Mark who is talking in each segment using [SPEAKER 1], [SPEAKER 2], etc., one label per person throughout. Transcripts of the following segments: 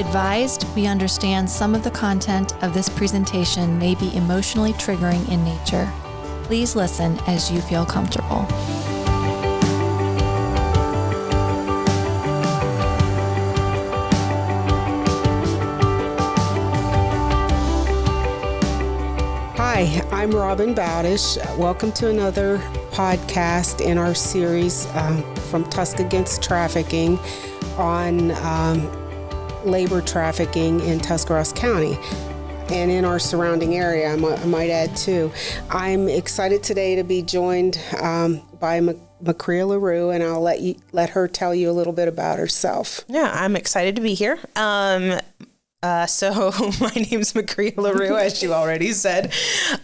[SPEAKER 1] advised, we understand some of the content of this presentation may be emotionally triggering in nature. Please listen as you feel comfortable.
[SPEAKER 2] Hi, I'm Robin Bowdish. Welcome to another podcast in our series from Tusc Against Trafficking on labor trafficking in Tuscarawas County and in our surrounding area, I might add too. I'm excited today to be joined by MacKrea Larue, and I'll let her tell you a little bit about herself.
[SPEAKER 3] Yeah, I'm excited to be here. So my name's MacKrea Larue, as you already said,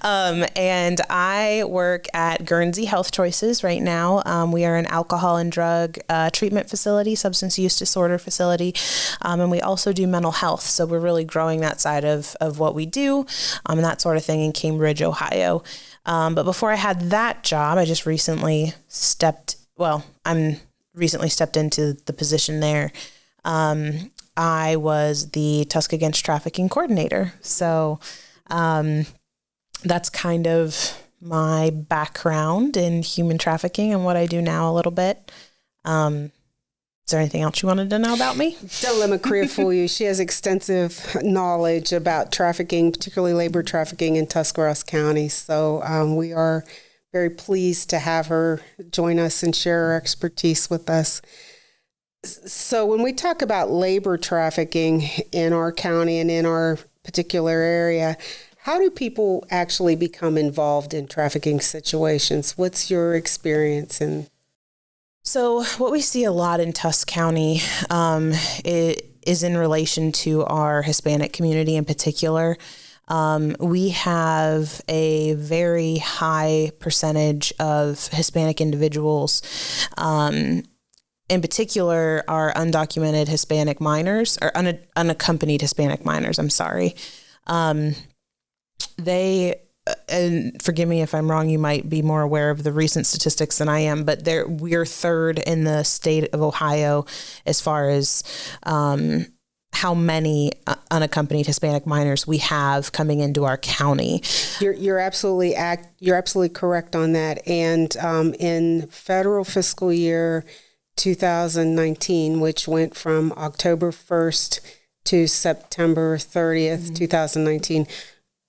[SPEAKER 3] and I work at Guernsey Health Choices right now. We are an alcohol and drug treatment facility, substance use disorder facility, and we also do mental health. So we're really growing that side of what we do, and that sort of thing in Cambridge, Ohio. But before I had that job, I just recently stepped into the position there. I was the Tusc Against Trafficking coordinator. So that's kind of my background in human trafficking and what I do now a little bit. Is there anything else you wanted to know about me?
[SPEAKER 2] Don't let MacKrea fool you. She has extensive knowledge about trafficking, particularly labor trafficking in Tuscarawas County. So we are very pleased to have her join us and share her expertise with us. So when we talk about labor trafficking in our county and in our particular area, how do people actually become involved in trafficking situations? What's your experience in?
[SPEAKER 3] So what we see a lot in Tusc County is in relation to our Hispanic community in particular. We have a very high percentage of Hispanic individuals, in particular, our undocumented Hispanic minors, or unaccompanied Hispanic minors, I'm sorry. They, and forgive me if I'm wrong, you might be more aware of the recent statistics than I am, but we're third in the state of Ohio as far as how many unaccompanied Hispanic minors we have coming into our county.
[SPEAKER 2] You're absolutely correct on that. And in federal fiscal year 2019, which went from October 1st to September 30th, 2019,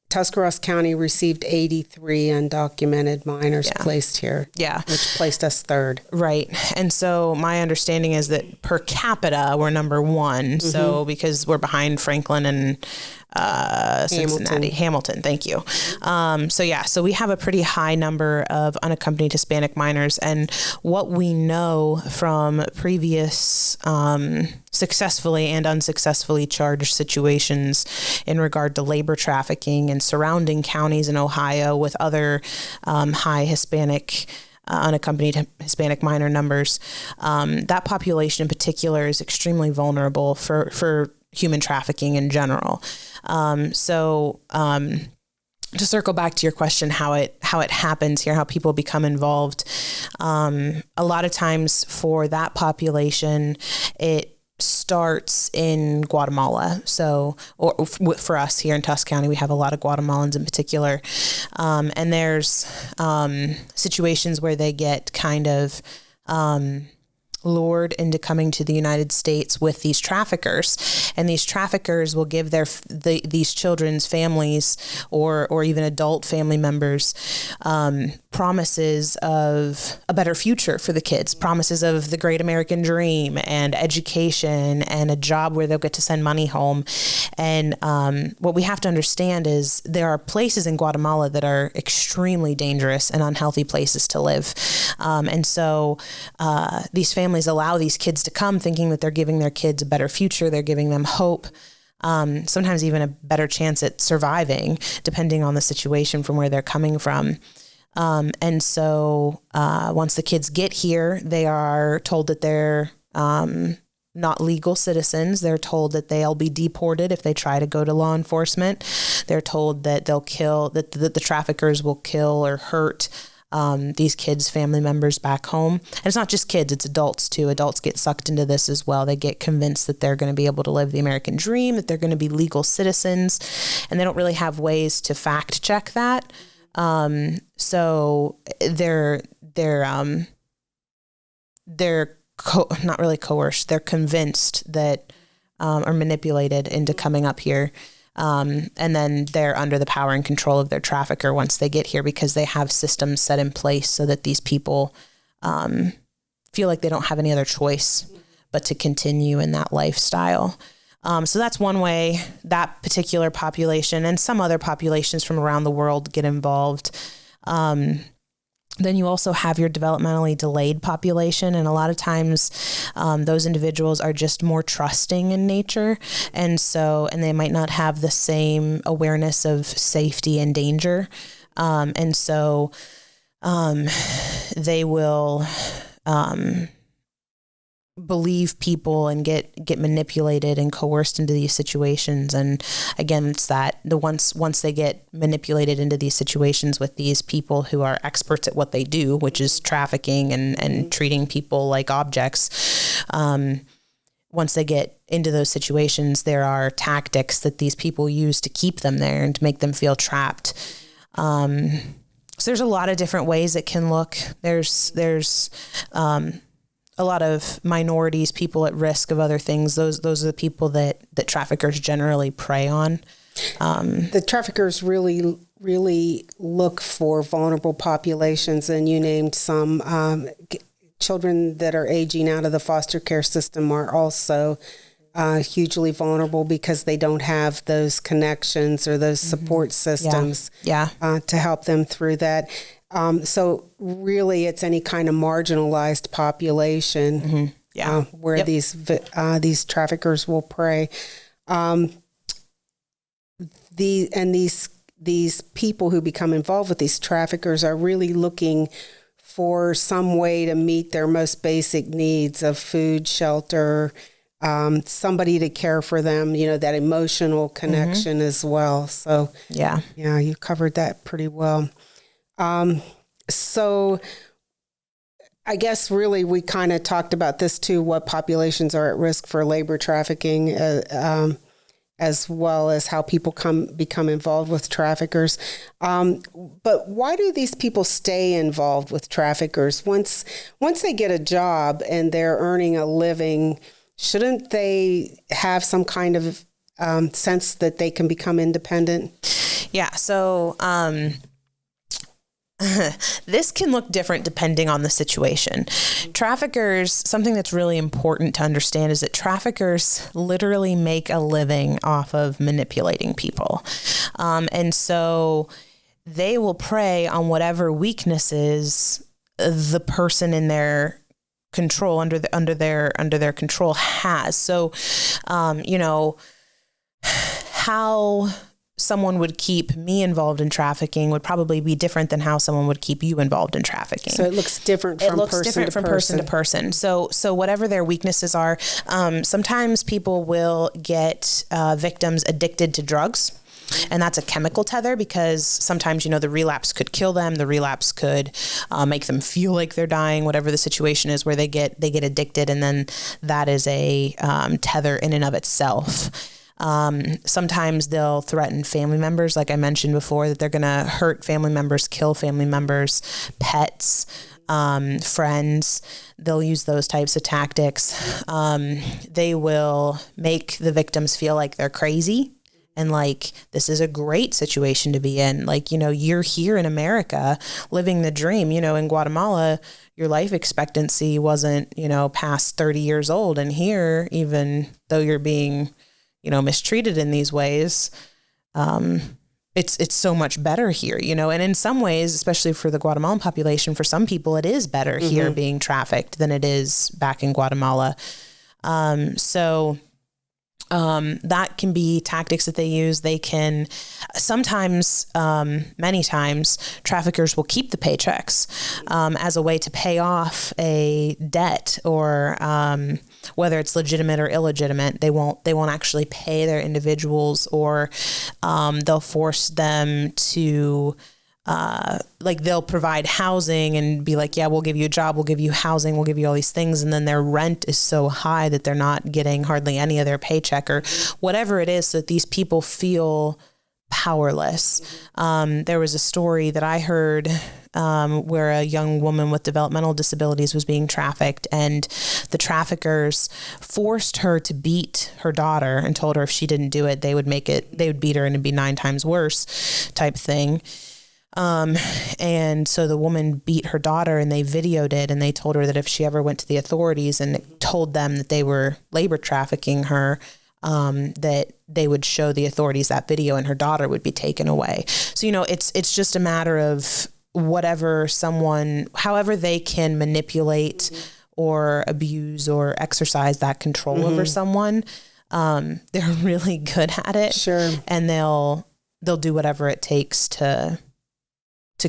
[SPEAKER 2] Tuscarawas County received 83 undocumented minors placed here.
[SPEAKER 3] Yeah.
[SPEAKER 2] Which placed us third.
[SPEAKER 3] Right. And so my understanding is that per capita, we're number one. Mm-hmm. So because we're behind Franklin and Cincinnati. Hamilton, thank you. So we have a pretty high number of unaccompanied Hispanic minors. And what we know from previous successfully and unsuccessfully charged situations in regard to labor trafficking in surrounding counties in Ohio with other high Hispanic unaccompanied Hispanic minor numbers, that population in particular is extremely vulnerable for human trafficking in general. To circle back to your question, how it happens here, how people become involved, a lot of times for that population, it starts in Guatemala. So, or for us here in Tusc County, we have a lot of Guatemalans in particular. And there's situations where they get kind of lured into coming to the United States with these traffickers, and these traffickers will give these children's families or even adult family members promises of a better future for the kids, promises of the great American dream and education and a job where they'll get to send money home. And what we have to understand is there are places in Guatemala that are extremely dangerous and unhealthy places to live. And so these families allow these kids to come thinking that they're giving their kids a better future. They're giving them hope, sometimes even a better chance at surviving, depending on the situation from where they're coming from. And so once the kids get here, they are told that they're not legal citizens. They're told that they'll be deported if they try to go to law enforcement. They're told that they'll kill, that the traffickers will kill or hurt these kids' family members back home. And it's not just kids, it's adults too. Adults get sucked into this as well. They get convinced that they're going to be able to live the American dream, that they're going to be legal citizens, and they don't really have ways to fact check that. So they're not really coerced. They're convinced that, or manipulated into coming up here. And then they're under the power and control of their trafficker once they get here, because they have systems set in place so that these people feel like they don't have any other choice but to continue in that lifestyle. So that's one way that particular population and some other populations from around the world get involved. Then you also have your developmentally delayed population. And a lot of times those individuals are just more trusting in nature. And they might not have the same awareness of safety and danger. They will believe people and get manipulated and coerced into these situations. And again, it's that once they get manipulated into these situations with these people who are experts at what they do, which is trafficking and treating people like objects. Once they get into those situations, there are tactics that these people use to keep them there and to make them feel trapped. So there's a lot of different ways it can look. There's a lot of minorities, people at risk of other things. Those are the people that traffickers generally prey on.
[SPEAKER 2] The traffickers really look for vulnerable populations, and you named some. Children that are aging out of the foster care system are also hugely vulnerable because they don't have those connections or those support systems to help them through that. So really, it's any kind of marginalized population where these traffickers will prey. These people who become involved with these traffickers are really looking for some way to meet their most basic needs of food, shelter, somebody to care for them, that emotional connection as well. So you covered that pretty well. So I guess really we kind of talked about this too, what populations are at risk for labor trafficking, as well as how people become involved with traffickers. But why do these people stay involved with traffickers? Once they get a job and they're earning a living, shouldn't they have some kind of sense that they can become independent?
[SPEAKER 3] Yeah. So this can look different depending on the situation. Traffickers, something that's really important to understand is that traffickers literally make a living off of manipulating people. And so they will prey on whatever weaknesses the person in their control, under their control has. So, how someone would keep me involved in trafficking would probably be different than how someone would keep you involved in trafficking.
[SPEAKER 2] So it looks different from person to person.
[SPEAKER 3] So whatever their weaknesses are, sometimes people will get victims addicted to drugs. And that's a chemical tether, because sometimes, the relapse could kill them. The relapse could make them feel like they're dying, whatever the situation is where they get addicted. And then that is a tether in and of itself. Sometimes they'll threaten family members, like I mentioned before, that they're going to hurt family members, kill family members, pets, friends. They'll use those types of tactics. They will make the victims feel like they're crazy and like this is a great situation to be in. Like, you're here in America living the dream. In Guatemala, your life expectancy wasn't, past 30 years old. And here, even though you're being mistreated in these ways, it's so much better here, and in some ways, especially for the Guatemalan population, for some people, it is better here being trafficked than it is back in Guatemala. That can be tactics that they use. They can sometimes, many times, traffickers will keep the paychecks as a way to pay off a debt, or whether it's legitimate or illegitimate. They won't actually pay their individuals, or they'll force them to like they'll provide housing and be like, yeah, we'll give you a job, we'll give you housing, we'll give you all these things. And then their rent is so high that they're not getting hardly any of their paycheck or whatever it is, so that these people feel powerless. There was a story that I heard where a young woman with developmental disabilities was being trafficked, and the traffickers forced her to beat her daughter and told her if she didn't do it, they would beat her and it'd be 9 times worse type thing. And so the woman beat her daughter and they videoed it, and they told her that if she ever went to the authorities and told them that they were labor trafficking her, that they would show the authorities that video and her daughter would be taken away. So, it's just a matter of however they can manipulate or abuse or exercise that control over someone. They're really good at it.
[SPEAKER 2] Sure.
[SPEAKER 3] And they'll do whatever it takes to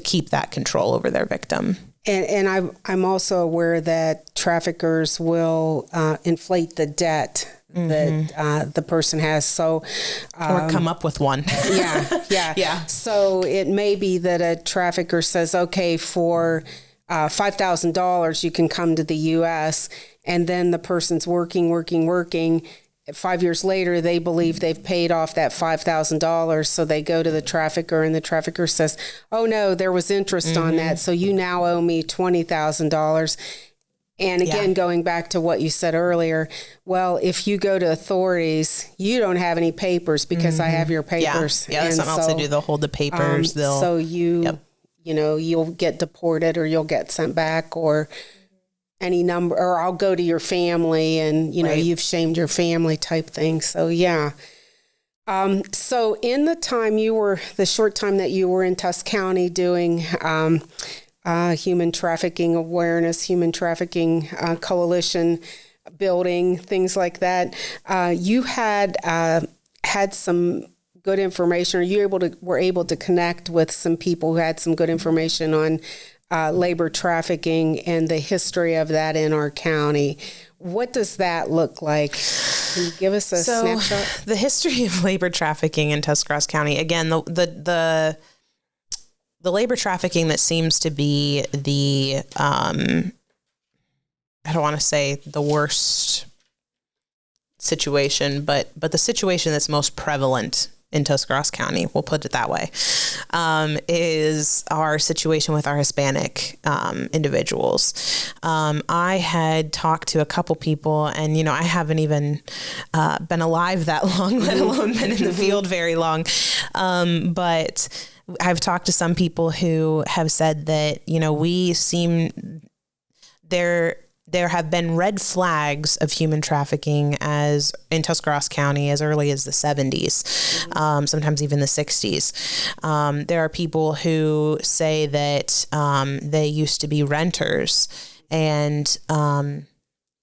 [SPEAKER 3] keep that control over their victim.
[SPEAKER 2] And I'm also aware that traffickers will inflate the debt that the person has. So,
[SPEAKER 3] or come up with one.
[SPEAKER 2] Yeah. So it may be that a trafficker says, okay, for $5,000, you can come to the U.S. And then the person's working. 5 years later, they believe they've paid off that $5,000. So they go to the trafficker, and the trafficker says, oh no, there was interest on that. So you now owe me $20,000. And again, going back to what you said earlier, well, if you go to authorities, you don't have any papers because I have your papers.
[SPEAKER 3] Yeah, that's something else to do. They'll hold the papers.
[SPEAKER 2] So you'll get deported, or you'll get sent back, or any number, or I'll go to your family and, you've shamed your family type thing. So, yeah. So in the short time that you were in Tusc County doing human trafficking awareness, human trafficking coalition building, things like that, you had some good information, or you were able to connect with some people who had some good information on labor trafficking and the history of that in our county. What does that look like? Can you give us a snapshot?
[SPEAKER 3] The history of labor trafficking in Tuscarawas County, again, the labor trafficking that seems to be the, I don't want to say the worst situation, but the situation that's most prevalent in Tuscarawas County, we'll put it that way, is our situation with our Hispanic individuals. I had talked to a couple people, and, I haven't even been alive that long, let alone been in the field very long. But I've talked to some people who have said that, there have been red flags of human trafficking as in Tuscarawas County as early as the 70s, sometimes even the 60s. There are people who say that they used to be renters, and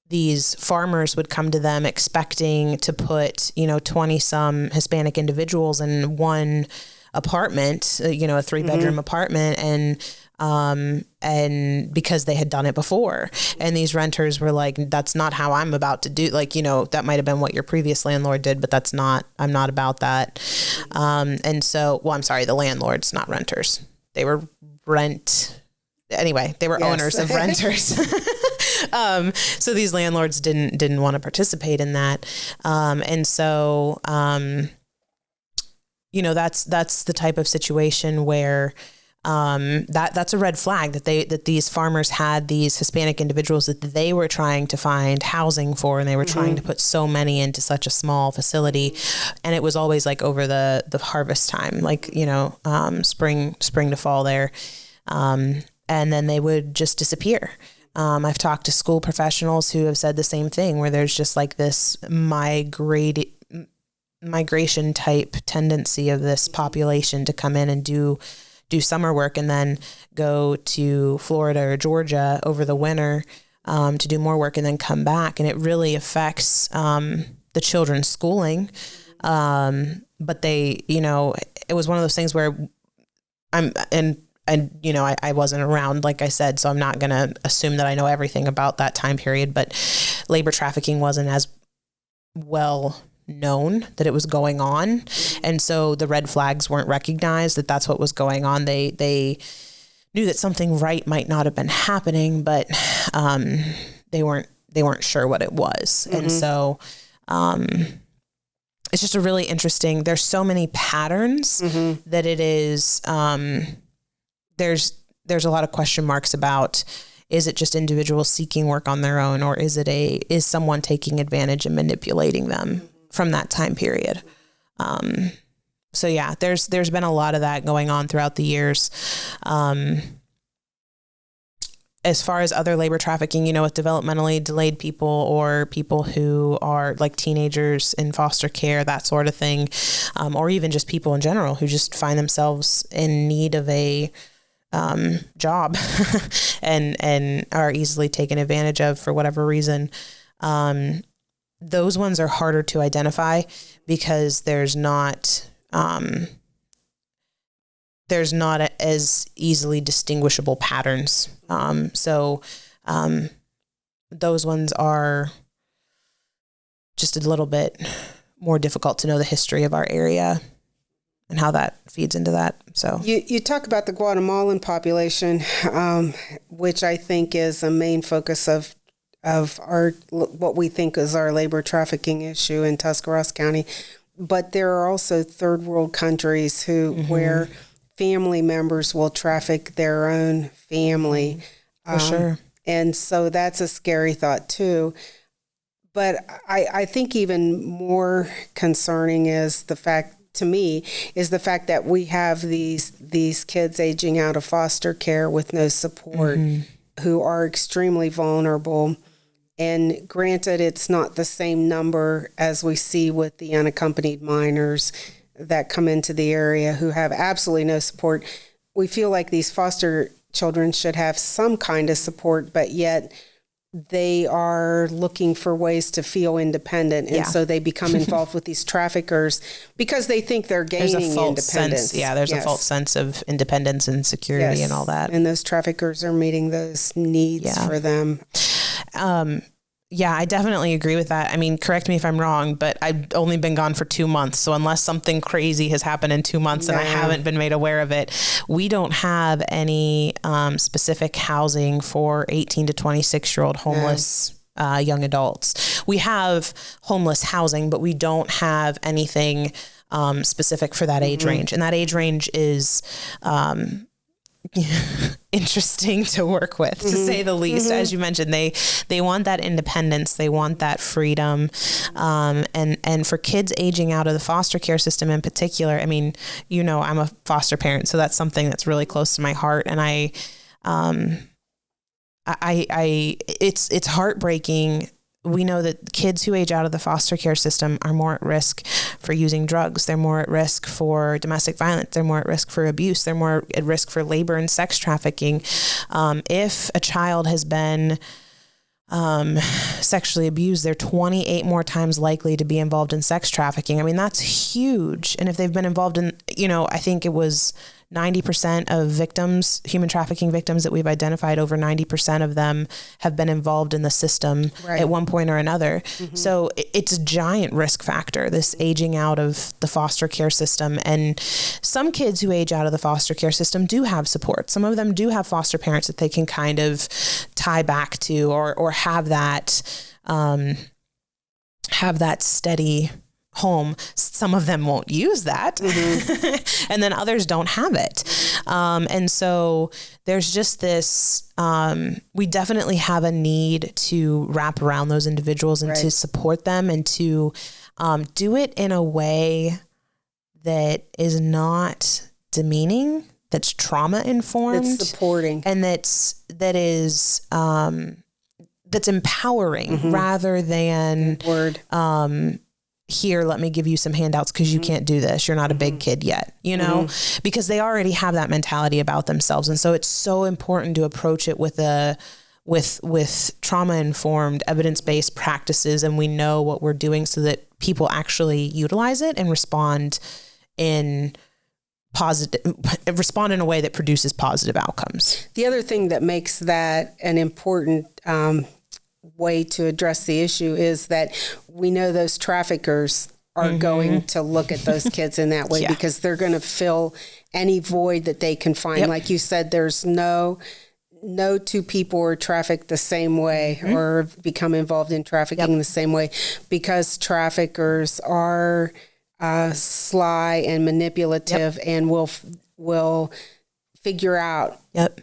[SPEAKER 3] these farmers would come to them expecting to put, 20 some Hispanic individuals in one apartment, a 3-bedroom apartment, and because they had done it before, and these renters were like, that's not how I'm about to do, that might've been what your previous landlord did, but I'm not about that. And so, I'm sorry, the landlords, not renters. They were they were owners of renters. So these landlords didn't want to participate in that. And so, that's the type of situation where that's a red flag that these farmers had these Hispanic individuals that they were trying to find housing for, and they were trying to put so many into such a small facility. And it was always like over the harvest time, spring to fall there. And then they would just disappear. I've talked to school professionals who have said the same thing, where there's just like this migration type tendency of this population to come in and do summer work and then go to Florida or Georgia over the winter to do more work and then come back. And it really affects the children's schooling. But they, it was one of those things where I wasn't around, like I said, so I'm not going to assume that I know everything about that time period, but labor trafficking wasn't as well known that it was going on. And so the red flags weren't recognized that that's what was going on. They knew that something right might not have been happening, but they weren't sure what it was. And so it's just a really interesting, there's so many patterns that it is, there's a lot of question marks about, is it just individuals seeking work on their own, or is someone taking advantage and manipulating them from that time period? So yeah, there's been a lot of that going on throughout the years. As far as other labor trafficking, with developmentally delayed people or people who are like teenagers in foster care, that sort of thing, or even just people in general who just find themselves in need of a job and are easily taken advantage of for whatever reason. Those ones are harder to identify because there's not as easily distinguishable patterns. So those ones are just a little bit more difficult to know the history of our area and how that feeds into that. So
[SPEAKER 2] you talk about the Guatemalan population, which I think is a main focus of our, what we think is our labor trafficking issue in Tuscarawas County. But there are also third world countries where family members will traffic their own family.
[SPEAKER 3] For sure.
[SPEAKER 2] And so that's a scary thought too. But I think even more concerning is the fact that we have these kids aging out of foster care with no support, who are extremely vulnerable. And granted, it's not the same number as we see with the unaccompanied minors that come into the area who have absolutely no support. We feel like these foster children should have some kind of support, but yet they are looking for ways to feel independent. And so they become involved with these traffickers because they think they're gaining independence.
[SPEAKER 3] There's a false sense of independence and security and all that.
[SPEAKER 2] And those traffickers are meeting those needs for them.
[SPEAKER 3] Yeah, I definitely agree with that. I mean, correct me if I'm wrong, but I've only been gone for 2 months. So unless something crazy has happened in 2 months and I haven't been made aware of it, we don't have any specific housing for 18 to 26-year-old homeless young adults. We have homeless housing, but we don't have anything specific for that age range. And that age range is interesting to work with, to say the least. As you mentioned, they want that independence, they want that freedom, and for kids aging out of the foster care system in particular. I mean, I'm a foster parent, so that's something that's really close to my heart, and it's heartbreaking. We know that kids who age out of the foster care system are more at risk for using drugs. They're more at risk for domestic violence. They're more at risk for abuse. They're more at risk for labor and sex trafficking. If a child has been sexually abused, they're 28 more times likely to be involved in sex trafficking. I mean, that's huge. And if they've been involved in, I think it was 90% of victims, human trafficking victims that we've identified, over 90% of them have been involved in the system at one point or another. So it's a giant risk factor, this aging out of the foster care system. And some kids who age out of the foster care system do have support. Some of them do have foster parents that they can kind of tie back to, or have that steady home. Some of them won't use that. And then others don't have it. And so there's just this, we definitely have a need to wrap around those individuals and to support them, and to do it in a way that is not demeaning, that's trauma informed,
[SPEAKER 2] that's supporting,
[SPEAKER 3] and that's empowering, rather than here, let me give you some handouts because you can't do this. You're not a big kid yet, because they already have that mentality about themselves. And so it's so important to approach it with trauma informed, evidence-based practices. And we know what we're doing so that people actually utilize it and respond in a way that produces positive outcomes.
[SPEAKER 2] The other thing that makes that an important way to address the issue is that we know those traffickers are going to look at those kids in that way because they're going to fill any void that they can find. Like you said, there's no two people are trafficked the same way or become involved in trafficking the same way, because traffickers are sly and manipulative and will figure out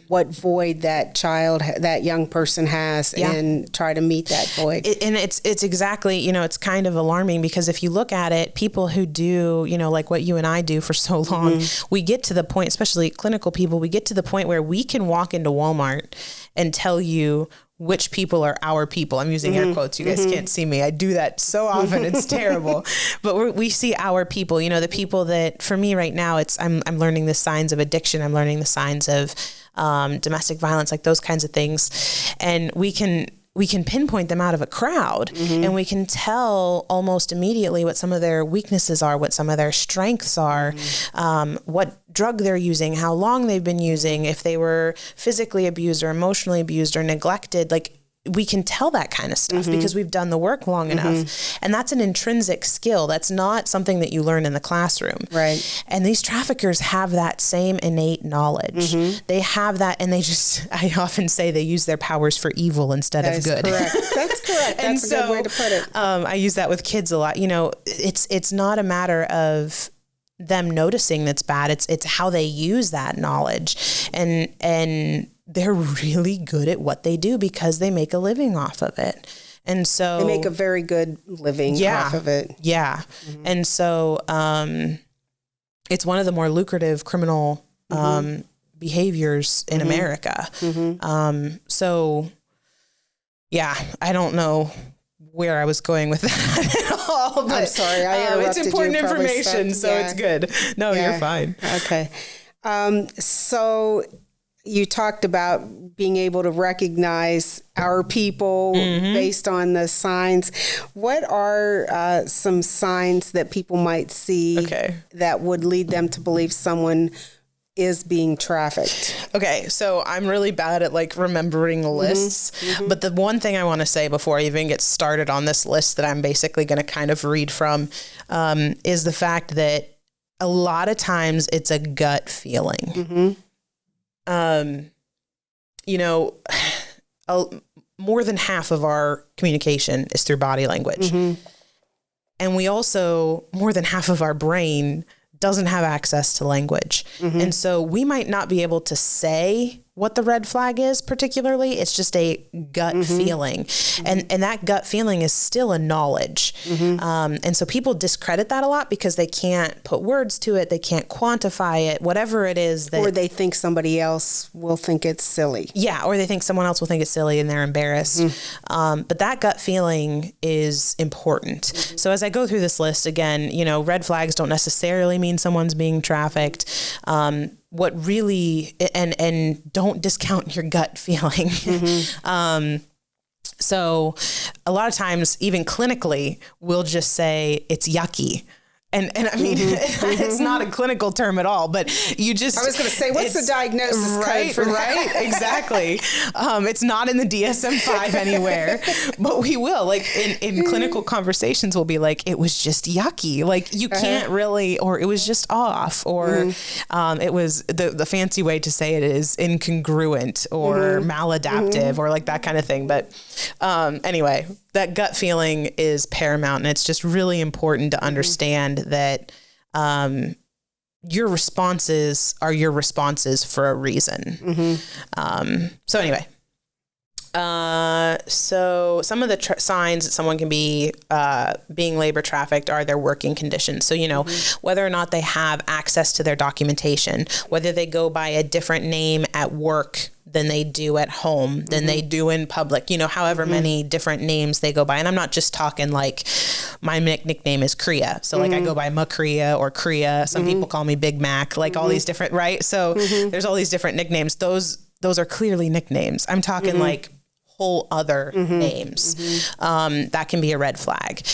[SPEAKER 2] what void that young person has and try to meet that void.
[SPEAKER 3] And it's exactly, it's kind of alarming, because if you look at it, people who do, like what you and I do for so long, we get to the point, especially clinical people, we get to the point where we can walk into Walmart and tell you which people are our people. I'm using air quotes. You guys can't see me. I do that so often. It's terrible. But we see our people, the people that, for me right now, I'm learning the signs of addiction. I'm learning the signs of domestic violence, like those kinds of things. And we can pinpoint them out of a crowd, and we can tell almost immediately what some of their weaknesses are, what some of their strengths are, what drug they're using, how long they've been using, if they were physically abused or emotionally abused or neglected. Like, we can tell that kind of stuff because we've done the work long enough. And that's an intrinsic skill. That's not something that you learn in the classroom.
[SPEAKER 2] Right.
[SPEAKER 3] And these traffickers have that same innate knowledge. They have that, and I often say they use their powers for evil instead of good.
[SPEAKER 2] Correct. That's correct. That's a good way to put it.
[SPEAKER 3] I use that with kids a lot. It's not a matter of them noticing that's bad. It's how they use that knowledge, and they're really good at what they do because they make a living off of it. And so
[SPEAKER 2] they make a very good living off of it.
[SPEAKER 3] Yeah. And so it's one of the more lucrative criminal behaviors in America. So yeah, I don't know where I was going with that at all. But,
[SPEAKER 2] I'm sorry, I interrupted you.
[SPEAKER 3] It's important information, so it's good. No, you're fine.
[SPEAKER 2] Okay. So you talked about being able to recognize our people based on the signs. What are some signs that people might see that would lead them to believe someone is being trafficked?
[SPEAKER 3] Okay, so I'm really bad at remembering lists, but the one thing I want to say before I even get started on this list that I'm basically going to kind of read from is the fact that a lot of times it's a gut feeling. More than half of our communication is through body language. And we also, more than half of our brain doesn't have access to language. And so we might not be able to say what the red flag is particularly. It's just a gut feeling. And that gut feeling is still a knowledge. And so people discredit that a lot because they can't put words to it. They can't quantify it, whatever it is.
[SPEAKER 2] Or they think somebody else will think it's silly.
[SPEAKER 3] Yeah, or they think someone else will think it's silly and they're embarrassed. But that gut feeling is important. So as I go through this list, again, red flags don't necessarily mean someone's being trafficked. What really, and don't discount your gut feeling. So a lot of times, even clinically, we'll just say it's yucky. And I mean, it's not a clinical term at all, but I
[SPEAKER 2] was going to say, what's the diagnosis code for that?
[SPEAKER 3] Right, exactly. It's not in the DSM-5 anywhere, but we will. In clinical conversations, we'll be like, it was just yucky. You can't really, or it was just off, or it was, the fancy way to say it is incongruent or maladaptive or that kind of thing. But anyway, that gut feeling is paramount, and it's just really important to understand that your responses are your responses for a reason. So anyway, so some of the signs that someone can be being labor trafficked are their working conditions. So, whether or not they have access to their documentation, whether they go by a different name at work than they do at home, than they do in public, however many different names they go by. And I'm not just talking my nickname is Krea. So I go by MacKrea or Krea. Some people call me Big Mac, all these different, right? So there's all these different nicknames. Those are clearly nicknames. I'm talking whole other names. That can be a red flag.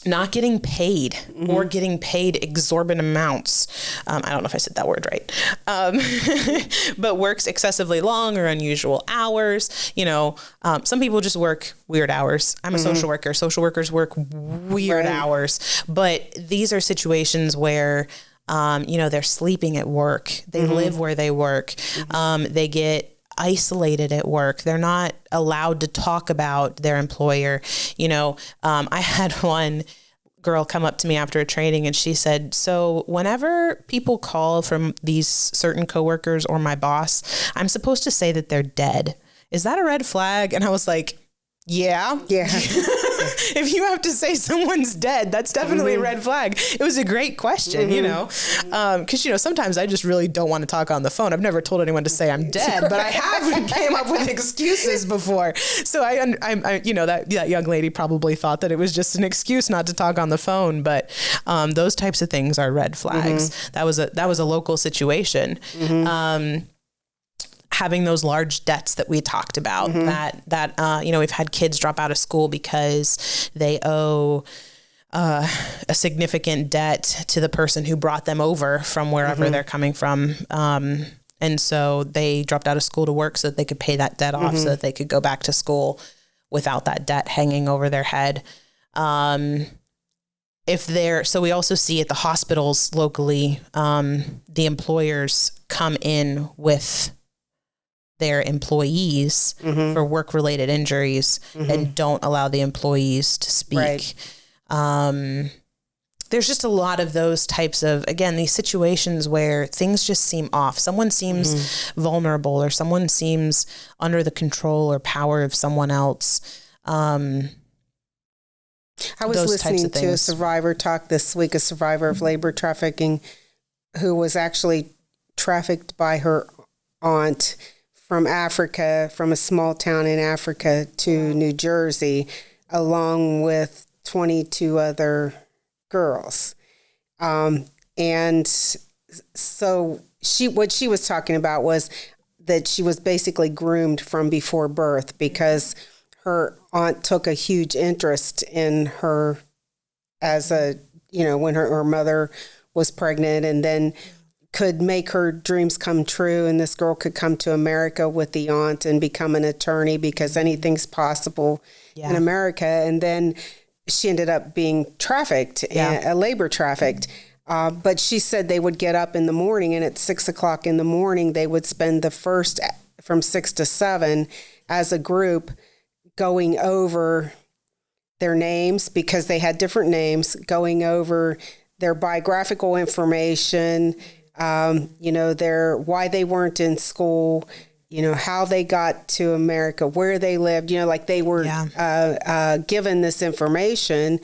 [SPEAKER 3] not getting paid or getting paid exorbitant amounts. I don't know if I said that word right. But works excessively long or unusual hours. You know, some people just work weird hours. I'm a social worker. Social workers work weird hours. But these are situations where, you know, they're sleeping at work. They live where they work. They get isolated at work. They're not allowed to talk about their employer. You know, I had one girl come up to me after a training and she said, so whenever people call from these certain coworkers or my boss, I'm supposed to say that they're dead. Is that a red flag? And I was like, yeah. If you have to say someone's dead, that's definitely a red flag. It was a great question, you know, because, you know, sometimes I just really don't want to talk on the phone. I've never told anyone to say I'm dead, but I have came up with excuses before. So I you know, that young lady probably thought that it was just an excuse not to talk on the phone. But those types of things are red flags. That was a local situation. Having those large debts that we talked about, that you know, we've had kids drop out of school because they owe a significant debt to the person who brought them over from wherever they're coming from. And so they dropped out of school to work so that they could pay that debt off so that they could go back to school without that debt hanging over their head. So we also see at the hospitals locally, the employers come in with their employees for work-related injuries and don't allow the employees to speak. There's just a lot of those types of, again, these situations where things just seem off. Someone seems vulnerable or someone seems under the control or power of someone else. I
[SPEAKER 2] was listening to a survivor talk this week, a survivor of labor trafficking who was actually trafficked by her aunt from Africa, from a small town in Africa to New Jersey, along with 22 other girls. And so what she was talking about was that she was basically groomed from before birth because her aunt took a huge interest in her as a, you know, when her mother was pregnant, and then could make her dreams come true. And this girl could come to America with the aunt and become an attorney because anything's possible in America. And then she ended up being trafficked, labor trafficked. But she said they would get up in the morning, and at 6 o'clock in the morning, they would spend the first from 6 to 7 as a group going over their names, because they had different names, going over their biographical information, you know, why they weren't in school, you know, how they got to America, where they lived, you know, like they were given this information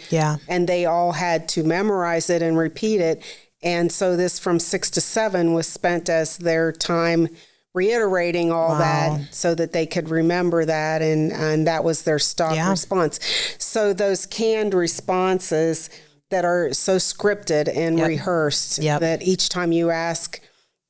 [SPEAKER 2] and they all had to memorize it and repeat it. And so this from 6 to 7 was spent as their time reiterating all that so that they could remember that. And that was their stock response. So those canned responses that are so scripted and rehearsed that each time you ask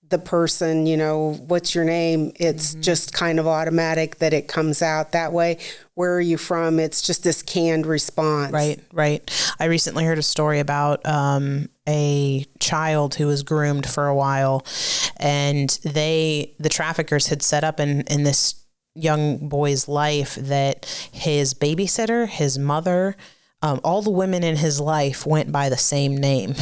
[SPEAKER 2] the person, you know, what's your name? It's just kind of automatic that it comes out that way. Where are you from? It's just this canned response.
[SPEAKER 3] Right. I recently heard a story about a child who was groomed for a while, and the traffickers had set up in this young boy's life that his babysitter, his mother, all the women in his life went by the same name.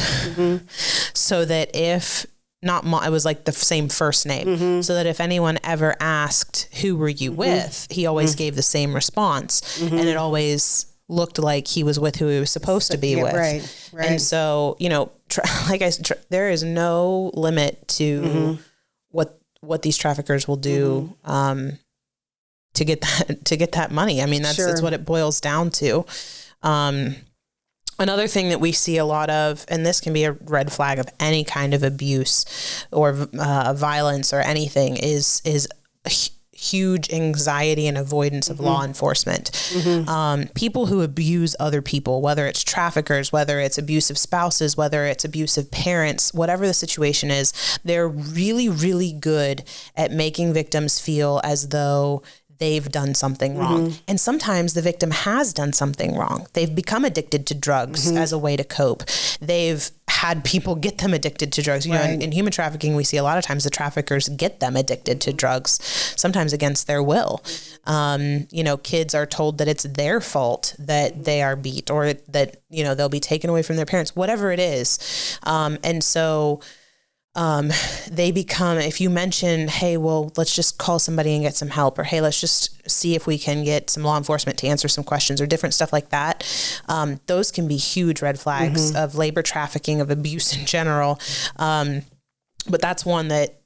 [SPEAKER 3] So that if it was like the same first name. So that if anyone ever asked, who were you with? He always gave the same response. And it always looked like he was with who he was supposed to be with. Right. And so, you know, like I said, there is no limit to what these traffickers will do to get that money. I mean, that's what it boils down to. Another thing that we see a lot of, and this can be a red flag of any kind of abuse or violence or anything, is huge anxiety and avoidance of law enforcement. People who abuse other people, whether it's traffickers, whether it's abusive spouses, whether it's abusive parents, whatever the situation is, they're really, really good at making victims feel as though they've done something wrong. And sometimes the victim has done something wrong. They've become addicted to drugs as a way to cope. They've had people get them addicted to drugs. You know, in human trafficking, we see a lot of times the traffickers get them addicted to drugs, sometimes against their will. You know, kids are told that it's their fault that they are beat, or that, you know, they'll be taken away from their parents, whatever it is. And so they become, if you mention, hey, well, let's just call somebody and get some help, or hey, let's just see if we can get some law enforcement to answer some questions, or different stuff like that. Those can be huge red flags of labor trafficking, of abuse in general. But that's one that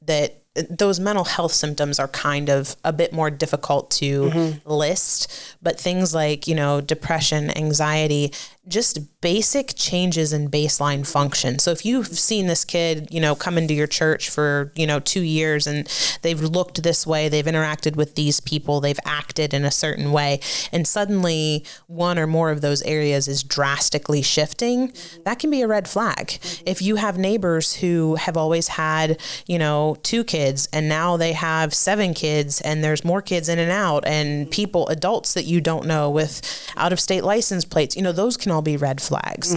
[SPEAKER 3] those mental health symptoms are kind of a bit more difficult to list, but things like, you know, depression, anxiety, just basic changes in baseline function. So if you've seen this kid, you know, come into your church for, you know, 2 years, and they've looked this way, they've interacted with these people, they've acted in a certain way, and suddenly one or more of those areas is drastically shifting, that can be a red flag. If you have neighbors who have always had, you know, 2 kids, and now they have 7 kids, and there's more kids in and out, and people, adults that you don't know with out-of-state license plates, you know, those can all be red flags.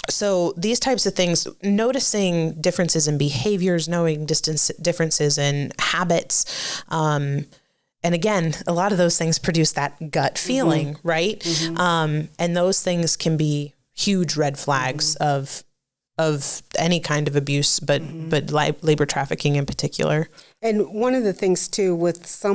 [SPEAKER 3] So these types of things, noticing differences in behaviors, knowing differences in habits, and again, a lot of those things produce that gut feeling, right? And those things can be huge red flags of any kind of abuse, but labor trafficking in particular.
[SPEAKER 2] And one of the things too, with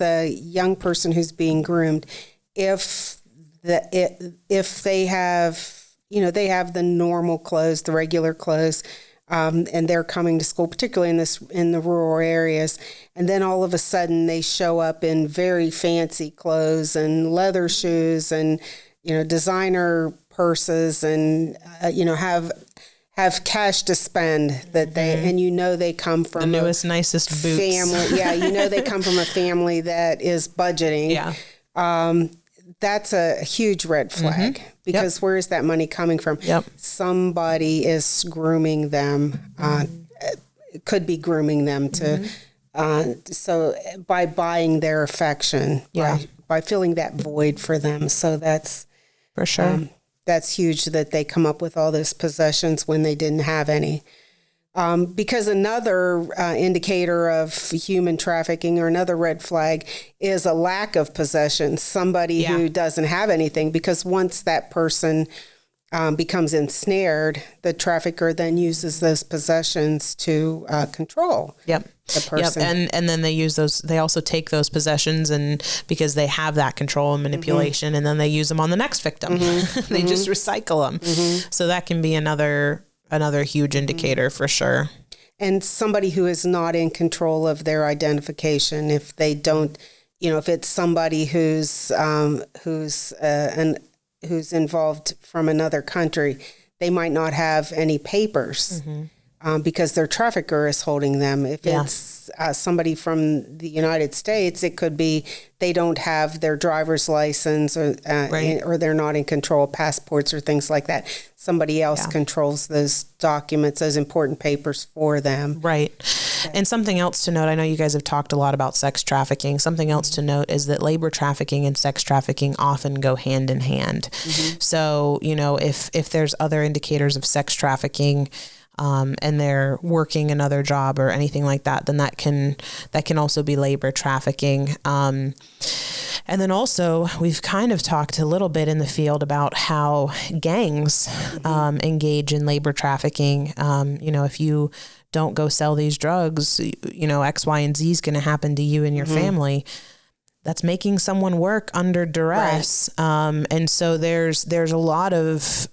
[SPEAKER 2] a young person who's being groomed, if they have, you know, they have the normal clothes, the regular clothes, and they're coming to school, particularly in the rural areas, and then all of a sudden they show up in very fancy clothes and leather shoes and, you know, designer purses, and you know, have cash to spend, that they, and you know, they come from
[SPEAKER 3] the newest, nicest boots.
[SPEAKER 2] Family. Yeah, you know, they come from a family that is budgeting.
[SPEAKER 3] Yeah.
[SPEAKER 2] That's a huge red flag, because where is that money coming from? Somebody is grooming them, could be grooming them to, so by buying their affection, by filling that void for them. So that's
[SPEAKER 3] for sure.
[SPEAKER 2] That's huge that they come up with all those possessions when they didn't have any. Because another indicator of human trafficking, or another red flag, is a lack of possession. Somebody who doesn't have anything, because once that person becomes ensnared, the trafficker then uses those possessions to control the person.
[SPEAKER 3] And then they use those. They also take those possessions, and because they have that control and manipulation, and then they use them on the next victim. They just recycle them. So that can be another huge indicator for sure.
[SPEAKER 2] And somebody who is not in control of their identification, if they don't, you know, if it's somebody who's involved from another country, they might not have any papers because their trafficker is holding them. If it's somebody from the United States, it could be they don't have their driver's license, or they're not in control of passports or things like that. Somebody else controls those documents, those important papers for them.
[SPEAKER 3] Right. And something else to note, I know you guys have talked a lot about sex trafficking. Something else to note is that labor trafficking and sex trafficking often go hand in hand. So, you know, if there's other indicators of sex trafficking, and they're working another job or anything like that, then that can also be labor trafficking. And then also, we've kind of talked a little bit in the field about how gangs engage in labor trafficking. You know, if you don't go sell these drugs, you know, X, Y, and Z is going to happen to you and your family. That's making someone work under duress. And so there's a lot of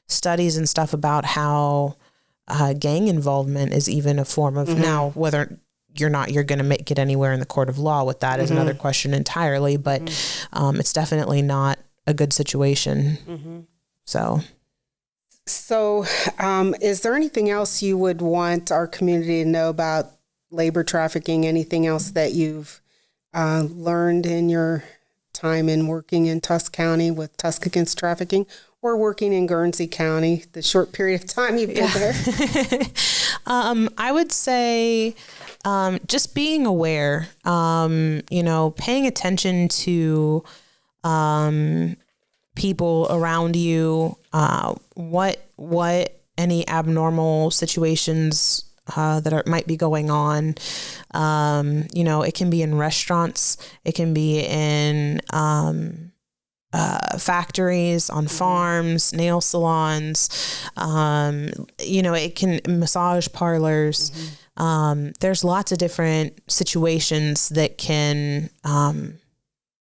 [SPEAKER 3] studies and stuff about how gang involvement is even a form of, now whether you're going to get anywhere in the court of law with that is another question entirely, but it's definitely not a good situation. So
[SPEAKER 2] is there anything else you would want our community to know about labor trafficking? Anything else that you've learned in your time in working in Tusc County with Tusc Against Trafficking, or working in Guernsey County, the short period of time you've been there?
[SPEAKER 3] I would say just being aware, paying attention to people around you, what any abnormal situations might be going on. It can be in restaurants, it can be in factories, on farms, nail salons, it can massage parlors. There's lots of different situations that can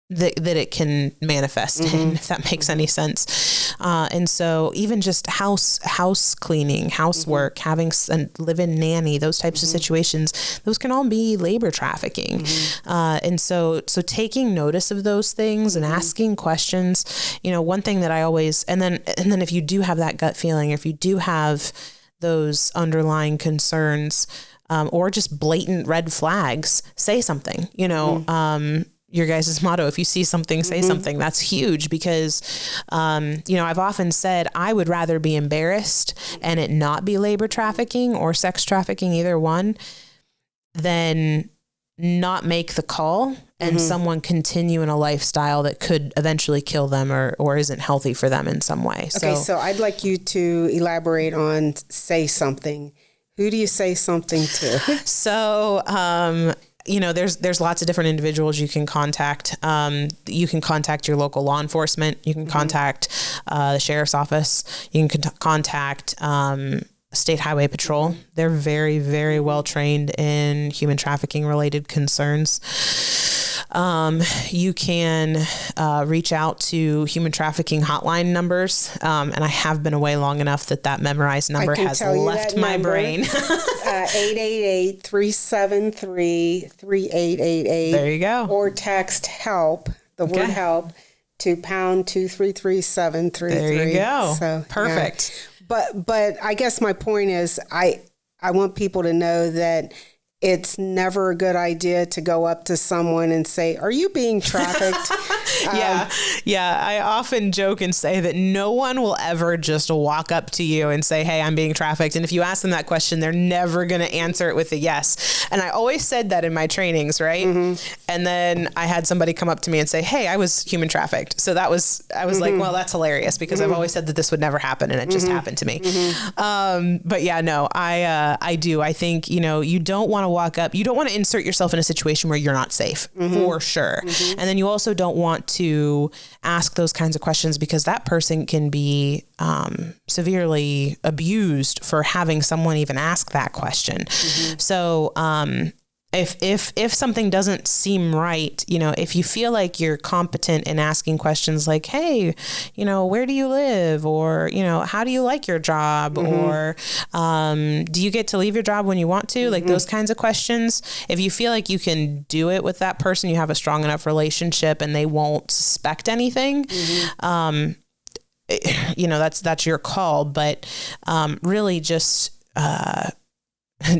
[SPEAKER 3] that it can manifest in, if that makes any sense. And so even just house cleaning, housework, having a live-in nanny, those types of situations, those can all be labor trafficking. And so taking notice of those things and asking questions, one thing that I always, and then if you do have that gut feeling, if you do have those underlying concerns, or just blatant red flags, say something, your guys' motto, if you see something, say something. That's huge because, I've often said I would rather be embarrassed and it not be labor trafficking or sex trafficking, either one, than not make the call and someone continue in a lifestyle that could eventually kill them or isn't healthy for them in some way.
[SPEAKER 2] Okay, so I'd like you to elaborate on say something. Who do you say something to?
[SPEAKER 3] So, there's lots of different individuals you can contact. You can contact your local law enforcement. You can contact the sheriff's office. You can contact State Highway Patrol. They're very, very well trained in human trafficking related concerns. You can reach out to human trafficking hotline numbers. And I have been away long enough that memorized number has left my brain.
[SPEAKER 2] 888-373-3888.
[SPEAKER 3] There you go.
[SPEAKER 2] Or text help, the word help, to pound 233733.
[SPEAKER 3] There you go.
[SPEAKER 2] So,
[SPEAKER 3] perfect.
[SPEAKER 2] Yeah. But I guess my point is I want people to know that it's never a good idea to go up to someone and say, "Are you being trafficked?"
[SPEAKER 3] Yeah. I often joke and say that no one will ever just walk up to you and say, "Hey, I'm being trafficked." And if you ask them that question, they're never going to answer it with a yes. And I always said that in my trainings, right? And then I had somebody come up to me and say, "Hey, I was human trafficked." So I was like, well, that's hilarious because I've always said that this would never happen. And it just happened to me. But yeah, no, I do. I think, you don't want to walk up. You don't want to insert yourself in a situation where you're not safe, for sure. And then you also don't want to ask those kinds of questions because that person can be severely abused for having someone even ask that question. So if something doesn't seem right, if you feel like you're competent in asking questions like, "Hey, where do you live?" Or, "How do you like your job?" Or, "Do you get to leave your job when you want to?" Like those kinds of questions. If you feel like you can do it with that person, you have a strong enough relationship and they won't suspect anything. That's your call, but, really just,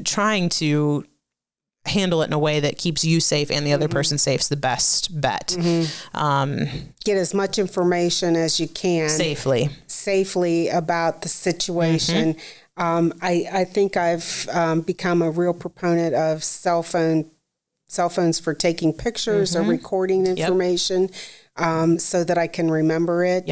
[SPEAKER 3] trying to handle it in a way that keeps you safe and the other person safe is the best bet.
[SPEAKER 2] Get as much information as you can safely about the situation. I think I've become a real proponent of cell phones for taking pictures or recording information so that I can remember it.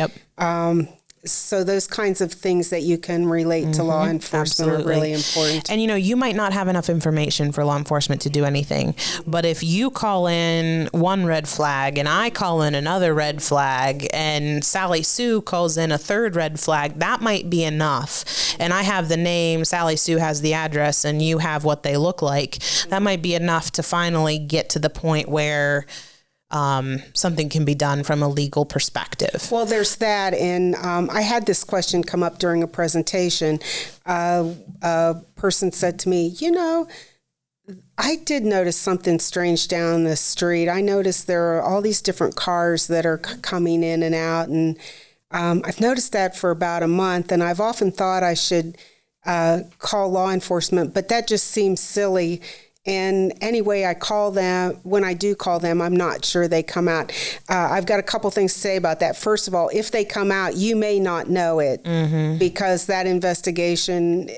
[SPEAKER 2] So those kinds of things that you can relate to law enforcement are really important.
[SPEAKER 3] And, you might not have enough information for law enforcement to do anything. But if you call in one red flag and I call in another red flag and Sally Sue calls in a third red flag, that might be enough. And I have the name, Sally Sue has the address, and you have what they look like. That might be enough to finally get to the point where something can be done from a legal perspective.
[SPEAKER 2] Well, there's that. And I had this question come up during a presentation. A person said to me, I did notice something strange down the street. I noticed there are all these different cars that are coming in and out. And I've noticed that for about a month. And I've often thought I should call law enforcement, but that just seems silly. And anyway, I call them. When I do call them, I'm not sure they come out. I've got a couple things to say about that. First of all, if they come out, you may not know it because that investigation,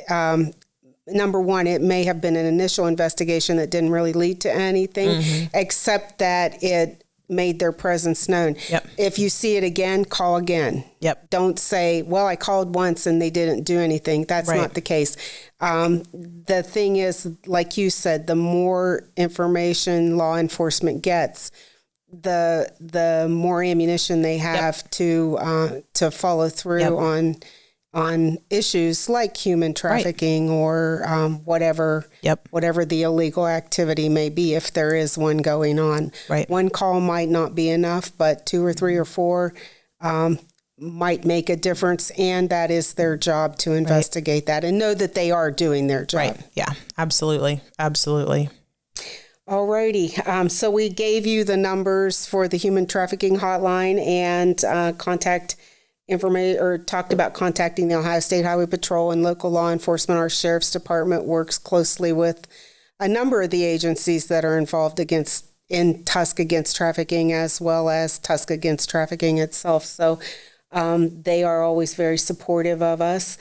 [SPEAKER 2] number one, it may have been an initial investigation that didn't really lead to anything, except that it made their presence known.
[SPEAKER 3] Yep.
[SPEAKER 2] If you see it again, call again.
[SPEAKER 3] Yep.
[SPEAKER 2] Don't say, well, I called once and they didn't do anything. That's
[SPEAKER 3] Right.
[SPEAKER 2] not the case. The thing is, like you said, the more information law enforcement gets, the more ammunition they have to follow through on issues like human trafficking or whatever the illegal activity may be, if there is one going on.
[SPEAKER 3] Right.
[SPEAKER 2] One call might not be enough, but 2 or 3 or 4 might make a difference, and that is their job to investigate that and know that they are doing their job.
[SPEAKER 3] Right. Yeah, absolutely. Absolutely.
[SPEAKER 2] Alrighty. So we gave you the numbers for the human trafficking hotline and contact information, or talked about contacting the Ohio State Highway Patrol and local law enforcement. Our Sheriff's Department works closely with a number of the agencies that are involved in Tusc Against Trafficking, as well as Tusc Against Trafficking itself. So they are always very supportive of us.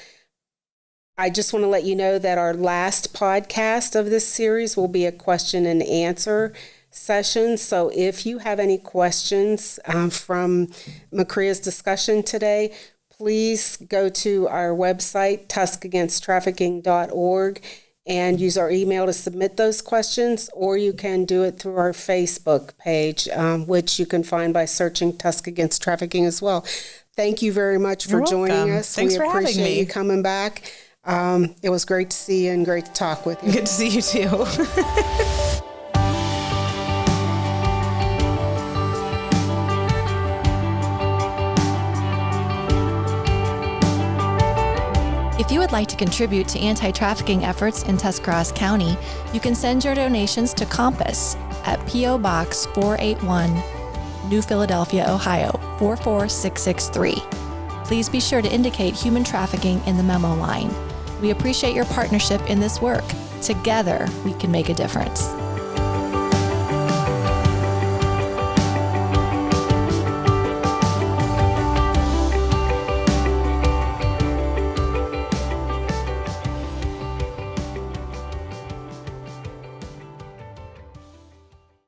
[SPEAKER 2] I just want to let you know that our last podcast of this series will be a question and answer session. So if you have any questions from MacKrea's discussion today, please go to our website, tuscagainsttrafficking.org, and use our email to submit those questions, or you can do it through our Facebook page, which you can find by searching Tusc Against Trafficking as well. Thank you very much for joining us.
[SPEAKER 3] Thanks for having me.
[SPEAKER 2] We appreciate you coming back. It was great to see you and great to talk with you.
[SPEAKER 3] Good to see you too.
[SPEAKER 1] If you would like to contribute to anti-trafficking efforts in Tuscarawas County, you can send your donations to Compass at P.O. Box 481, New Philadelphia, Ohio 44663. Please be sure to indicate human trafficking in the memo line. We appreciate your partnership in this work. Together, we can make a difference.